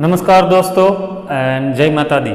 नमस्कार दोस्तों एंड जय माता दी।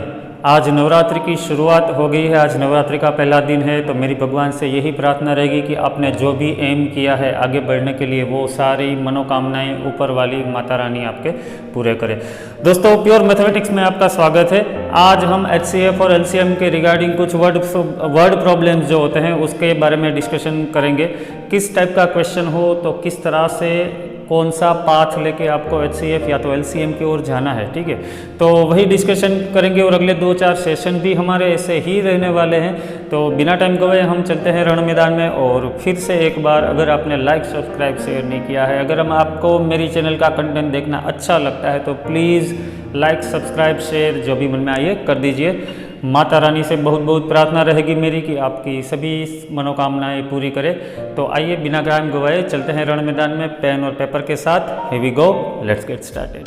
आज नवरात्रि की शुरुआत हो गई है। आज नवरात्रि का पहला दिन है, तो मेरी भगवान से यही प्रार्थना रहेगी कि आपने जो भी एम किया है आगे बढ़ने के लिए, वो सारी मनोकामनाएं ऊपर वाली माता रानी आपके पूरे करे। दोस्तों, प्योर मैथमेटिक्स में आपका स्वागत है। आज हम HCF और LCM के रिगार्डिंग कुछ वर्ड प्रॉब्लम्स जो होते हैं उसके बारे में डिस्कशन करेंगे। किस टाइप का क्वेश्चन हो तो किस तरह से कौन सा पाथ लेके आपको HCF या तो LCM की ओर जाना है, ठीक है। तो वही डिस्कशन करेंगे और अगले 2-4 सेशन भी हमारे ऐसे ही रहने वाले हैं। तो बिना टाइम गवाए हम चलते हैं रण मैदान में। और फिर से एक बार, अगर आपने लाइक सब्सक्राइब शेयर नहीं किया है, अगर आपको मेरी चैनल का कंटेंट देखना अच्छा लगता है तो प्लीज़ लाइक सब्सक्राइब शेयर जो भी मन में आइए कर दीजिए। माता रानी से बहुत बहुत प्रार्थना रहेगी मेरी कि आपकी सभी मनोकामनाएं पूरी करे। तो आइए बिना टाइम गवाए चलते हैं रण मैदान में पेन और पेपर के साथ। Here we go, let's get started.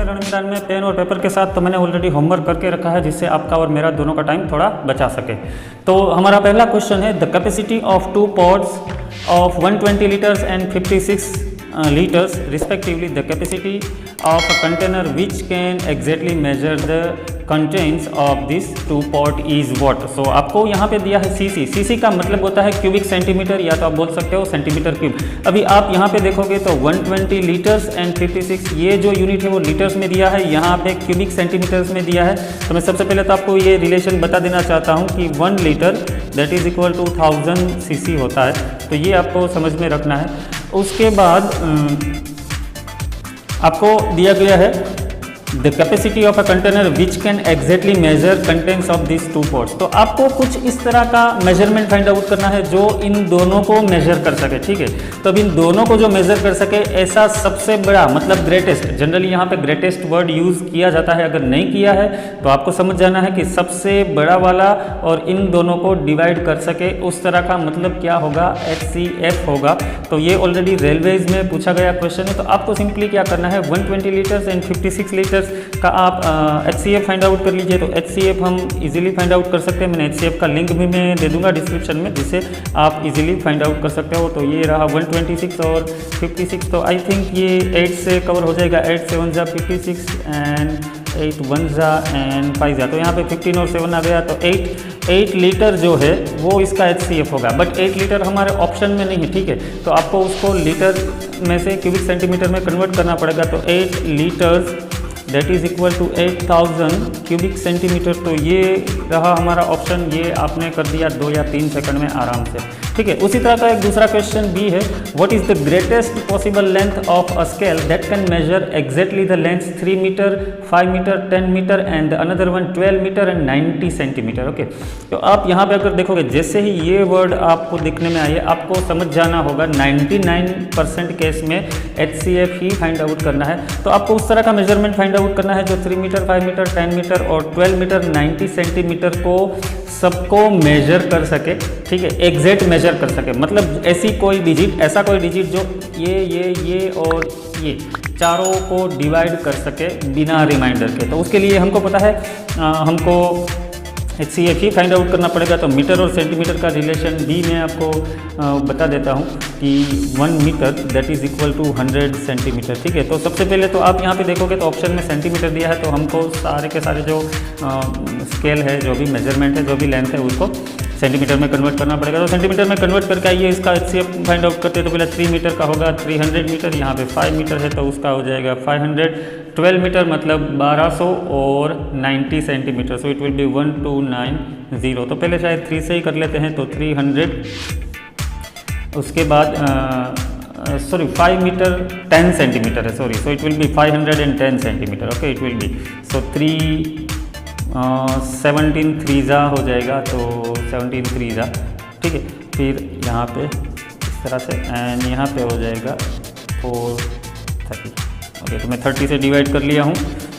रण मैदान में पेन और पेपर के साथ तो मैंने ऑलरेडी होमवर्क करके रखा है, जिससे आपका और मेरा दोनों का टाइम थोड़ा बचा सके। तो हमारा पहला क्वेश्चन है, the capacity of 2 pots of 120 liters and 56 liters respectively, the capacity of a container which can exactly measure the contents of this 2 pot is what? So आपको यहाँ पे दिया है cc का मतलब होता है क्यूबिक सेंटीमीटर, या तो आप बोल सकते हो सेंटीमीटर क्यूब। अभी आप यहाँ पे देखोगे तो 120 लीटर्स एंड 56, ये जो यूनिट है वो लीटर्स में दिया है, यहाँ पे क्यूबिक सेंटीमीटर्स में दिया है। तो मैं सबसे पहले तो आपको ये रिलेशन बता देना चाहता हूँ कि 1 litre that is equal to 1000 cc होता है। तो ये आपको समझ में रखना है। उसके बाद आपको दिया गया है the capacity of a container which can exactly measure contents of this 2 pots. तो आपको कुछ इस तरह का मेजरमेंट फाइंड आउट करना है जो इन दोनों को मेजर कर सके, ठीक है। तो अब इन दोनों को जो मेजर कर सके, ऐसा सबसे बड़ा मतलब ग्रेटेस्ट, जनरली यहाँ पे ग्रेटेस्ट वर्ड यूज किया जाता है। अगर नहीं किया है तो आपको समझ जाना है कि सबसे बड़ा वाला और इन दोनों को डिवाइड कर सके, उस तरह का मतलब क्या होगा, HCF होगा। तो ये ऑलरेडी रेलवेज में पूछा गया क्वेश्चन है। तो आपको सिंपली क्या करना है, 120 लीटर्स एंड 56 लीटर्स का आप HCF फाइंड आउट कर लीजिए। तो HCF हम इजीली फाइंड आउट कर सकते हैं। मैंने HCF का लिंक भी मैं दे दूंगा डिस्क्रिप्शन में, जिससे आप इजीली फाइंड आउट कर सकते हो। तो ये रहा 126 और 56। तो आई थिंक ये 8 से कवर हो जाएगा। 8 7 जा 56 एंड 8 1 जा एंड 5 जा। तो यहाँ पे 15 और 7 आ गया। तो 8 लीटर जो है वो इसका HCF होगा। बट 8 लीटर हमारे ऑप्शन में नहीं है, ठीक है। तो आपको उसको लीटर में से क्यूबिक सेंटीमीटर में कन्वर्ट करना पड़ेगा। तो 8 litres that is equal to 8000 cubic centimetre. तो ये रहा हमारा ऑप्शन। ये आपने कर दिया 2 या 3 सेकंड में आराम से, ठीक है। उसी तरह का एक दूसरा क्वेश्चन भी है, what is the greatest possible length of a scale that can measure exactly the length 3 metre 5 metre 10 metre and another one 12 metre and 90 centimetre. Okay, तो आप यहाँ पे अगर देखोगे, जैसे ही ये वर्ड आपको दिखने में आए, आपको समझ जाना होगा 99% केस में HCF ही फाइंड आउट करना है। तो आपको उस तरह का मेजरमेंट फाइंड आउट करना है जो 3 मीटर 5 मीटर 10 मीटर और 12 मीटर 90 सेंटीमीटर को सबको मेजर कर सके, ठीक है, एग्जैक्ट मेजर कर सके। मतलब ऐसा कोई डिजिट जो ये और ये चारों को डिवाइड कर सके बिना रिमाइंडर के। तो उसके लिए हमको पता है, हमको HCF ही फाइंड आउट करना पड़ेगा। तो मीटर और सेंटीमीटर का रिलेशन भी मैं आपको बता देता हूँ कि 1 metre that is equal to 100 centimetre, ठीक है। तो सबसे पहले तो आप यहाँ पे देखोगे तो ऑप्शन में सेंटीमीटर दिया है। तो हमको सारे के सारे जो स्केल है, जो भी मेजरमेंट है, जो भी लेंथ है, उसको सेंटीमीटर में कन्वर्ट करना पड़ेगा। तो सेंटीमीटर में कन्वर्ट करके आइए इसका HCF फाइंड आउट करते हैं। तो पहले 3 मीटर का होगा 300 मीटर, यहाँ पे 5 मीटर है तो उसका हो जाएगा 500, 12 मीटर मतलब 1200 और 90 centimetre. So it will be 1290। तो पहले शायद 3 से ही कर लेते हैं। तो 300, उसके बाद 5 मीटर 10 सेंटीमीटर है, sorry. So it will be 510 centimetre. Okay, it will be 17 3 जा हो जाएगा। तो 17 3 जा, ठीक है। फिर यहाँ पे इस तरह से एंड यहाँ पे हो जाएगा 430। ओके, तो मैं 30 से डिवाइड कर लिया हूँ।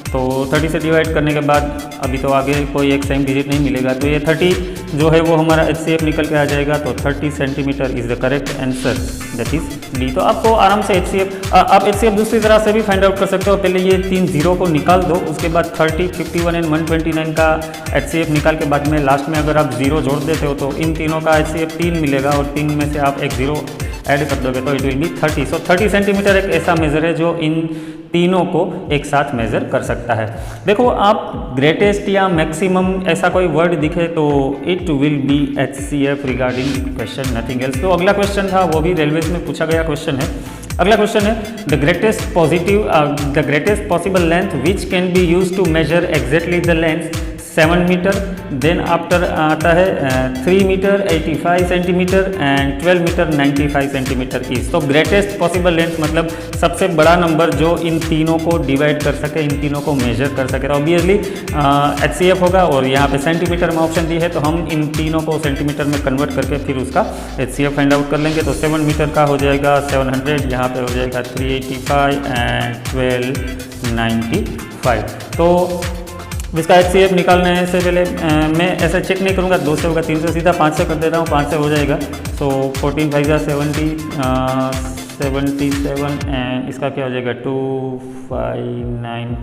तो 30 से डिवाइड करने के बाद अभी तो आगे कोई एक सेम डिजिट नहीं मिलेगा। तो ये 30 जो है वो हमारा HCF निकल के आ जाएगा। तो 30 centimetre is the correct answer, that is D. तो आपको आराम से HCF, आप HCF दूसरी तरह से भी फाइंड आउट कर सकते हो। पहले ये 3 जीरो को निकाल दो, उसके बाद 30, 51 एंड 129 का HCF निकाल के बाद में लास्ट में अगर आप जीरो जोड़ देते हो तो इन तीनों का HCF 3 मिलेगा और 3 में से आप एक जीरो ऐड कर दोगे तो it will be 30। So 30 centimetre एक ऐसा मेजर है जो इन तीनों को एक साथ मेजर कर सकता है। देखो आप ग्रेटेस्ट या मैक्सिमम ऐसा कोई वर्ड दिखे तो it will be HCF regarding question, nothing else. तो अगला क्वेश्चन था वो भी रेलवेज में पूछा गया क्वेश्चन है। अगला क्वेश्चन है the greatest possible length which can be use to measure exactly the length 7 metre, then after आता है 3 metre 85 centimetre and 12 metre 95 centimetre each. तो ग्रेटेस्ट पॉसिबल लेंथ मतलब सबसे बड़ा नंबर जो इन तीनों को डिवाइड कर सके, इन तीनों को मेजर कर सके। तो ऑब्वियसली HCF होगा और यहाँ पे सेंटीमीटर में ऑप्शन दी है तो हम इन तीनों को सेंटीमीटर में कन्वर्ट करके फिर उसका HCF फाइंड आउट कर लेंगे। तो 7 मीटर का हो जाएगा 700, यहाँ पे हो जाएगा 385 एंड 1295। तो इसका HCF निकालने से पहले मैं ऐसा चेक नहीं करूँगा 2 से होगा 3 से, सीधा 5 से कर देता हूँ, 5 से हो जाएगा। सो 14 5 70 77 एंड इसका क्या हो जाएगा 259,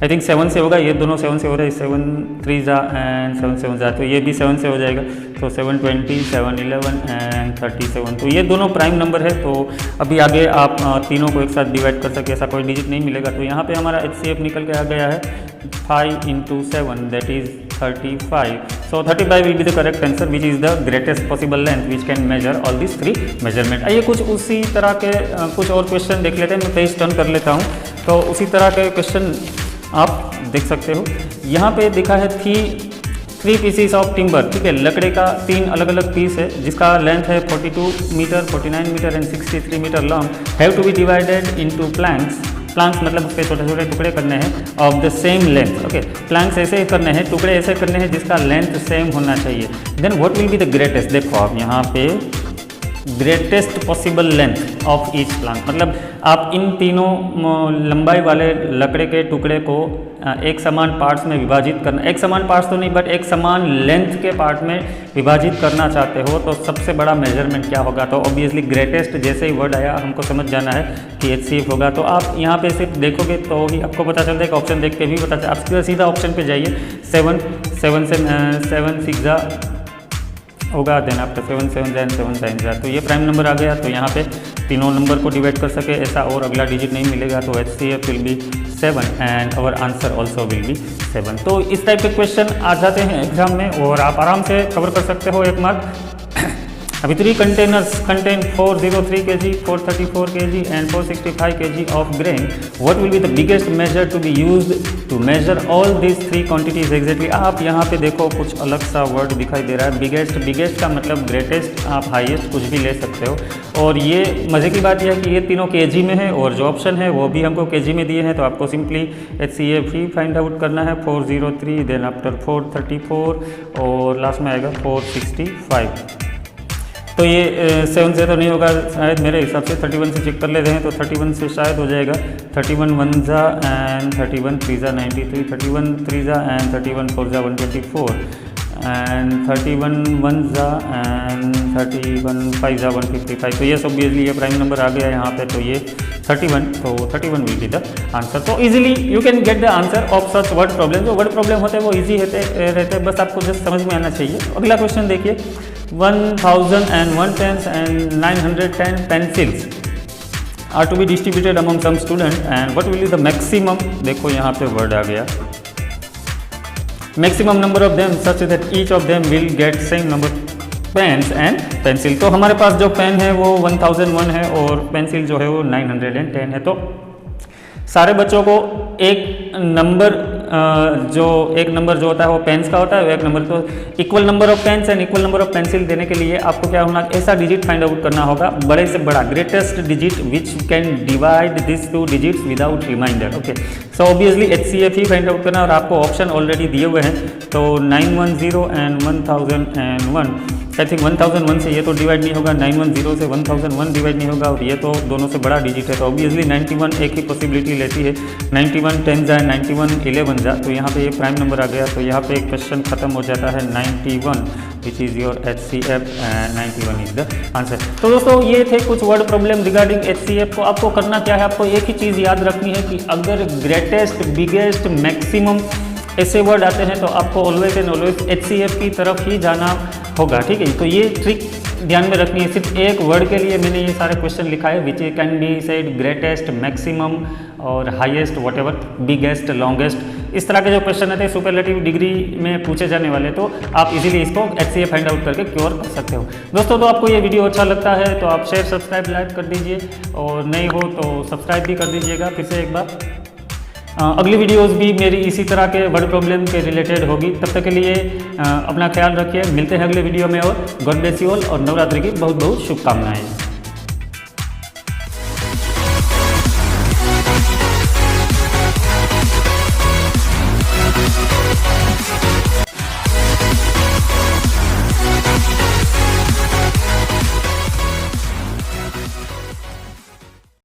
आई थिंक 7 से होगा, ये दोनों 7 से हो रहा है, 7 3 एंड 7 7 जा, तो ये भी 7 से हो जाएगा। तो 720 711 एंड 37, तो ये दोनों प्राइम नंबर है। तो अभी आगे आप तीनों को एक साथ डिवाइड कर सके ऐसा कोई डिजिट नहीं मिलेगा। तो यहाँ पे हमारा HCF निकल के आ गया है 5 into 7 that is 35. So 35 will be the correct answer which is the greatest possible length which can measure all these 3 measurement. आइए कुछ उसी तरह के कुछ और क्वेश्चन देख लेते हैं। मैं पेज टर्न कर लेता हूँ तो उसी तरह के क्वेश्चन आप देख सकते हो। यहाँ पे दिखा है 3 पीसीस ऑफ टिम्बर, ठीक है, लकड़े का 3 अलग अलग पीस है जिसका लेंथ है 42 metre 49 metre and 63 metre long, have to be divided into planks. Planks मतलब उसके छोटे छोटे टुकड़े करने हैं of the same length. Okay, planks ऐसे ही करने हैं, टुकड़े ऐसे करने हैं जिसका लेंथ सेम होना चाहिए। Then what will be the greatest, देखो आप यहाँ पे greatest possible length of each plank, मतलब आप इन तीनों लंबाई वाले लकड़े के टुकड़े को एक समान पार्ट्स में विभाजित करना, एक समान पार्ट्स तो नहीं बट एक समान लेंथ के पार्ट में विभाजित करना चाहते हो तो सबसे बड़ा मेजरमेंट क्या होगा। तो ऑब्वियसली ग्रेटेस्ट जैसे ही वर्ड आया हमको समझ जाना है कि HCF होगा। तो आप यहाँ पे सिर्फ देखोगे तो ही आपको पता चलता है कि ऑप्शन देख के भी पता चलता है। आप सीधा ऑप्शन पे जाइए, 7 7 6 होगा, देन आपका 7 7 7 7 तो ये प्राइम नंबर आ गया। तो यहाँ पे तीनों नंबर को डिवाइड कर सके ऐसा और अगला डिजिट नहीं मिलेगा। तो HCF will be 7 and our answer also will be 7। तो इस टाइप के क्वेश्चन आ जाते हैं एग्जाम में और आप आराम से कवर कर सकते हो 1 मार्क। अभी 3 containers contain 403 kg, 434 kg and 465 kg of grain. What will be the biggest measure to be used to measure all these 3 quantities exactly? आप यहाँ पे देखो कुछ अलग सा वर्ड दिखाई दे रहा है, बिगेस्ट का मतलब ग्रेटेस्ट, आप हाईएस्ट कुछ भी ले सकते हो। और ये मज़े की बात यह है कि ये तीनों kg में है और जो ऑप्शन है वो भी हमको kg में दिए हैं। तो आपको सिंपली HCF ही फाइंड आउट करना है, 403 देन आफ्टर 434 और लास्ट में आएगा 465। तो ये 7 से तो नहीं होगा शायद, मेरे हिसाब से 31 से चेक कर लेते हैं। तो 31 से शायद हो जाएगा 31 1 जा एंड 31 3 जा 93, 31 3 जा एंड 31 4 जा 124 एंड 31 1 जा एंड 31 5 जा 155। तो ये ऑब्वियसली ये प्राइम नंबर आ गया यहाँ पे। तो ये 31, तो 31 विल बी द आंसर। तो easily you can get the answer of such word problem. जो वर्ड प्रॉब्लम होते हैं वो इजी रहते हैं, बस आपको जस्ट समझ में आना चाहिए। अगला क्वेश्चन देखिए, 1001 pens and 910 pencils are to be distributed among some student and what will be the maximum, देखो यहाँ पे वर्ड आ गया, maximum number of them such that each of them will get same number pens and pencil. तो हमारे पास जो pen है वो 1001 है और पेंसिल जो है वो 910 है। तो सारे बच्चों को एक नंबर जो होता है वो पेन्स का होता है, एक नंबर तो equal number of pens and equal number of pencil देने के लिए आपको क्या होना, ऐसा डिजिट फाइंड आउट करना होगा बड़े से बड़ा, greatest digit which can divide this 2 digits without remainder. Okay, so obviously HCF ही फाइंड आउट करना और आपको ऑप्शन ऑलरेडी दिए हुए हैं। तो 910 एंड 1001, आई थिंक 1001 से ये तो डिवाइड नहीं होगा, 910 से 1001 डिवाइड नहीं होगा और ये तो दोनों से बड़ा डिजिट है। तो ऑब्वियसली 91 एक ही पॉसिबिलिटी लेती है, 91 10 जाए 91 11 जा। तो यहाँ पे ये प्राइम नंबर आ गया। तो यहाँ पे क्वेश्चन खत्म हो जाता है 91। Which is your HCF 91 is the answer. तो दोस्तों ये थे कुछ वर्ड प्रॉब्लम रिगार्डिंग HCF को। आपको करना क्या है, आपको एक ही चीज़ याद रखनी है कि अगर ग्रेटेस्ट, बिगेस्ट, मैक्सिमम ऐसे वर्ड आते हैं तो आपको ऑलवेज एंड ऑलवेज HCF की तरफ ही जाना होगा, ठीक है। तो ये ट्रिक ध्यान में रखनी है। सिर्फ एक वर्ड के लिए मैंने ये सारे क्वेश्चन लिखा है, विच can be said greatest, maximum और हाईएस्ट, व्हाटएवर, बिगेस्ट, लॉन्गेस्ट। इस तरह के जो क्वेश्चन आते हैं सुपरलेटिव डिग्री में पूछे जाने वाले, तो आप इजीली इसको HCF फाइंड आउट करके क्योर कर सकते हो। दोस्तों तो आपको ये वीडियो अच्छा लगता है तो आप शेयर, सब्सक्राइब, लाइक कर दीजिए, और नहीं हो तो सब्सक्राइब भी कर दीजिएगा फिर से एक बार। अगली वीडियोस भी मेरी इसी तरह के वर्ड प्रॉब्लम के रिलेटेड होगी। तब तक के लिए अपना ख्याल रखिए, मिलते हैं अगले वीडियो में, और गॉड ब्लेस यू ऑल, और नवरात्रि की बहुत बहुत शुभकामनाएं।